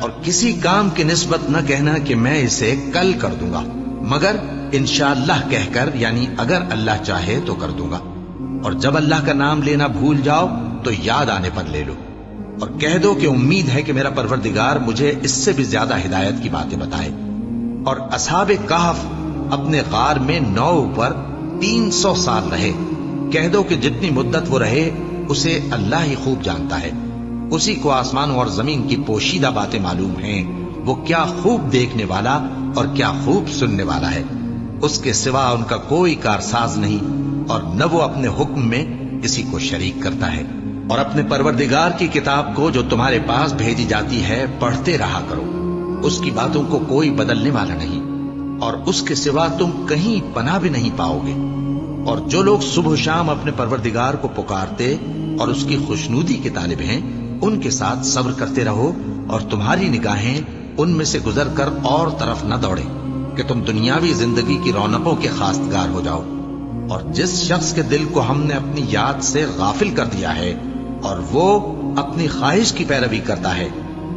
اور کسی کام کی نسبت نہ کہنا کہ میں اسے کل کر دوں گا، مگر انشاءاللہ کہہ کر، یعنی اگر اللہ چاہے تو کر دوں گا۔ اور جب اللہ کا نام لینا بھول جاؤ تو یاد آنے پر لے لو، اور کہہ دو کہ امید ہے کہ میرا پروردگار مجھے اس سے بھی زیادہ ہدایت کی باتیں بتائے۔ اور اصحاب کہف اپنے غار میں 9 اوپر 300 سال رہے۔ کہہ دو کہ جتنی مدت وہ رہے اسے اللہ ہی خوب جانتا ہے، اسی کو آسمانوں اور زمین کی پوشیدہ باتیں معلوم ہیں، وہ کیا خوب دیکھنے والا اور کیا خوب سننے والا ہے۔ اس کے سوا ان کا کوئی کارساز نہیں، اور نہ وہ اپنے حکم میں کسی کو شریک کرتا ہے۔ اور اپنے پروردگار کی کتاب کو جو تمہارے پاس بھیجی جاتی ہے پڑھتے رہا کرو، اس کی باتوں کو کوئی بدلنے والا نہیں، اور اس کے سوا تم کہیں پناہ بھی نہیں پاؤ گے۔ اور جو لوگ صبح و شام اپنے پروردگار کو پکارتے اور اس کی خوشنودی کے طالب ہیں، ان کے ساتھ صبر کرتے رہو، اور تمہاری نگاہیں ان میں سے گزر کر اور طرف نہ دوڑیں کہ تم دنیاوی زندگی کی رونقوں کے خواستگار ہو جاؤ۔ اور جس شخص کے دل کو ہم نے اپنی یاد سے غافل کر دیا ہے اور وہ اپنی خواہش کی پیروی کرتا ہے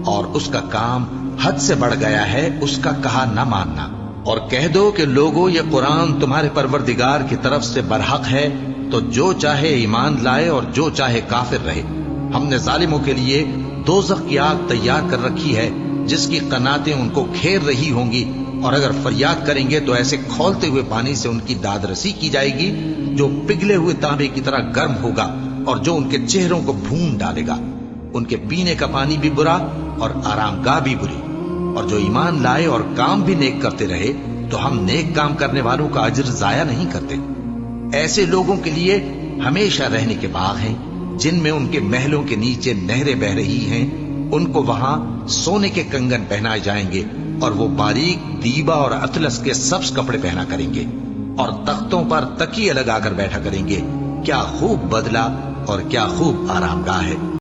اور اس کا کام حد سے بڑھ گیا ہے، اس کا کہا نہ ماننا، اور کہہ دو کہ لوگو یہ قرآن تمہارے پروردگار کی طرف سے برحق ہے، تو جو چاہے ایمان لائے اور جو چاہے کافر رہے۔ ہم نے ظالموں کے لیے دوزخ کی آگ تیار کر رکھی ہے جس کی قناتیں ان کو گھیر رہی ہوں گی، اور اگر فریاد کریں گے تو ایسے کھولتے ہوئے پانی سے ان کی داد رسی کی جائے گی جو پگھلے ہوئے تانبے کی طرح گرم ہوگا اور جو ان کے چہروں کو بھون ڈالے گا۔ ان کے پینے کا پانی بھی برا اور آرام گاہ بھی بری۔ اور جو ایمان لائے اور کام بھی نیک کرتے رہے تو ہم نیک کام کرنے والوں کا اجر ضائع نہیں کرتے۔ ایسے لوگوں کے لیے ہمیشہ رہنے کے باغ ہیں جن میں ان کے محلوں کے نیچے نہریں بہ رہی ہیں، ان کو وہاں سونے کے کنگن پہنائے جائیں گے، اور وہ باریک دیبا اور اطلس کے سبز کپڑے پہنا کریں گے، اور تختوں پر تکیے لگا کر بیٹھا کریں گے۔ کیا خوب بدلہ اور کیا خوب آرام گاہ ہے۔